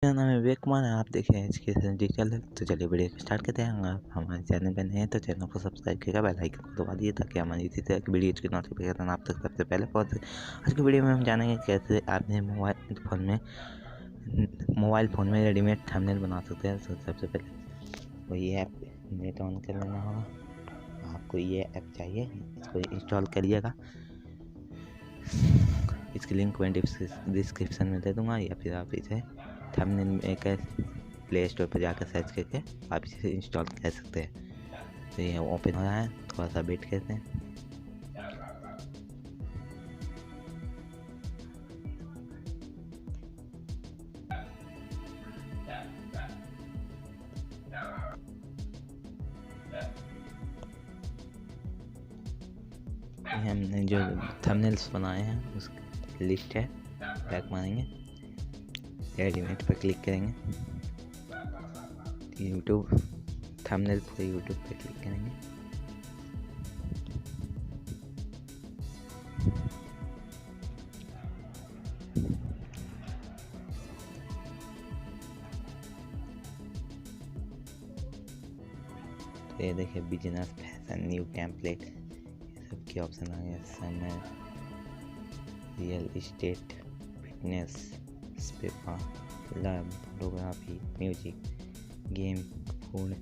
मेरा नाम है विवेक कुमार है। आप देख रहे हैं एजुकेशन डिजिटल है। तो चलिए वीडियो को स्टार्ट करते हैं। आप हमारे चैनल पर नए हैं तो चैनल को सब्सक्राइब करिएगा, बेल आइकन को दबा दीजिए ताकि हमारी इसी तरह की वीडियो की नोटिफिकेशन आप तक सबसे पहले पहुंचे। आज की वीडियो में हम जानेंगे कैसे आपने मोबाइल फ़ोन में रेडीमेड थंबनेल बना सकते हैं। तो सबसे पहले तो ये ऐप नेट ऑन कर लेना होगा। आपको ये ऐप चाहिए, इसको इंस्टॉल करिएगा। इसकी लिंक मैं डिस्क्रिप्शन में दे दूँगा, या फिर आप इसे थंबनेल में प्ले स्टोर पर जाकर सर्च करके आप इसे इंस्टॉल कर सकते हैं। तो ये ओपन हो रहा है, थोड़ा सा वेट करते हैं। हमने जो थंबनेल्स बनाए हैं उसकी लिस्ट है, बैक मारेंगे, रेडीमेड पर क्लिक करेंगे, यूट्यूब थंबनेल पर यूट्यूब पर क्लिक करेंगे। तो ये देखिए बिजनेस, फैशन, न्यू टेम्पलेट, ये सब के ऑप्शन आ गए। समय, real estate, fitness, spa, love, photography, music, game, food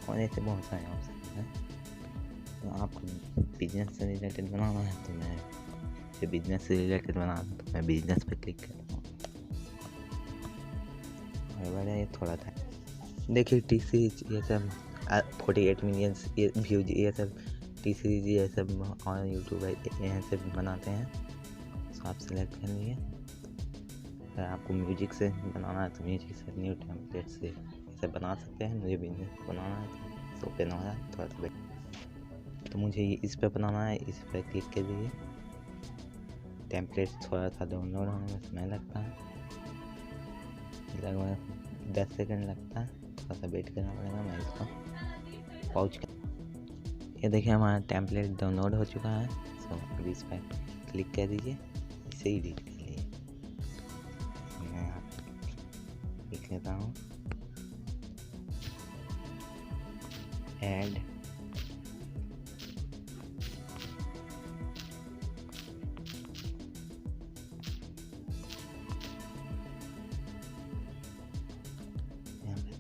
और ऐसे बहुत सारे ऑप्शन हैं। तो आपको बिजनेस से रिलेटेड बनाना है तो मैं जो बिजनेस से रिलेटेड बना रहा हूँ तो मैं बिजनेस पर क्लिक करता हूँ। और ये थोड़ा था, देखिए टी सीरीज ये सब 48 मिलियन ये व्यूज, ये सब टी सीरीज ये सब और यूट्यूब यहाँ से बनाते हैं। तो आप सेलेक्ट कर लीजिए। अगर आपको म्यूजिक से बनाना है तो म्यूजिक से, न्यू टेम्पलेट से ये सब बना सकते हैं। मुझे बिजनेस बनाना है तो ओपन हो रहा है थोड़ा सा, तो मुझे ये इस पर बनाना है, इस पर क्लिक कर दीजिए। टेम्पलेट थोड़ा सा डाउनलोड होने में समय लगता है, लगभग 10 सेकंड लगता है, थोड़ा सा वेट करना पड़ेगा। मैं इसको पॉज कर, ये देखिए हमारा टेम्पलेट डाउनलोड हो चुका है। सो अभी इस पर क्लिक कर दीजिए, इसे ही एडिट कर लीजिए। मैं यहाँ लिख लेता हूँ ऐड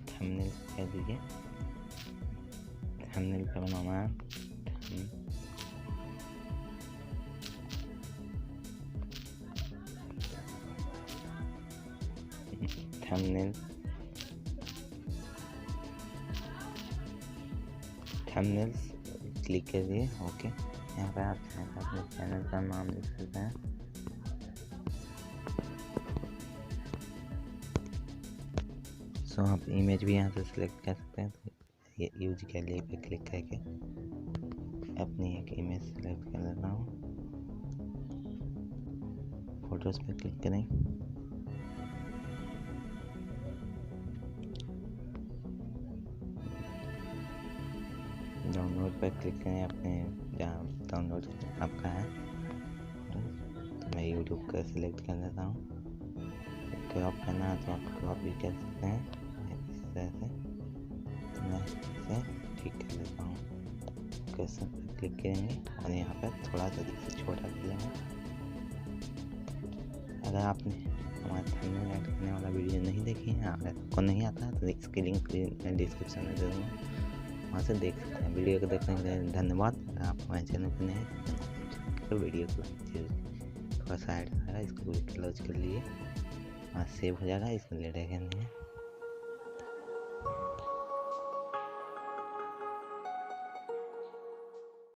थंबनेल कह दीजिए। थंबनेल का बनाना है थंबनेल्स क्लिक कर दिए। ओके, यहाँ पर आप अपने चैनल का नाम लिख सकते हैं। सो आप इमेज भी यहाँ से सिलेक्ट कर सकते हैं। तो ये यूज गैलरी पे क्लिक करके अपनी एक इमेज सेलेक्ट कर लेता हूँ। फोटोज पे क्लिक करें, डाउनलोड पर क्लिक करें, अपने जहाँ डाउनलोड आपका है। तो मैं यूट्यूब का सिलेक्ट कर लेता हूँ। क्रॉप करना है तो आप क्रॉप भी कर सकते हैं इस तरह से। तो मैं इसे ठीक कर लेता हूँ। कर्सर पर क्लिक करेंगे और यहाँ पर थोड़ा सा इसे छोटा कर लेंगे। अगर आपने हमारे थंबनेल ऐड करने वाला वीडियो नहीं देखी है, अगर आपको नहीं आता है तो इसकी लिंक मैं डिस्क्रिप्शन में दे दूँगा, वहाँ से देख सकते हैं। वीडियो को देखने के लिए धन्यवाद। अगर आप हमारे चैनल पर नए हैं तो वीडियो को थोड़ा सा ऐड आएगा, इसको क्लोज कर लिए, वहाँ सेव हो जाएगा। इसको ले रहे हैं।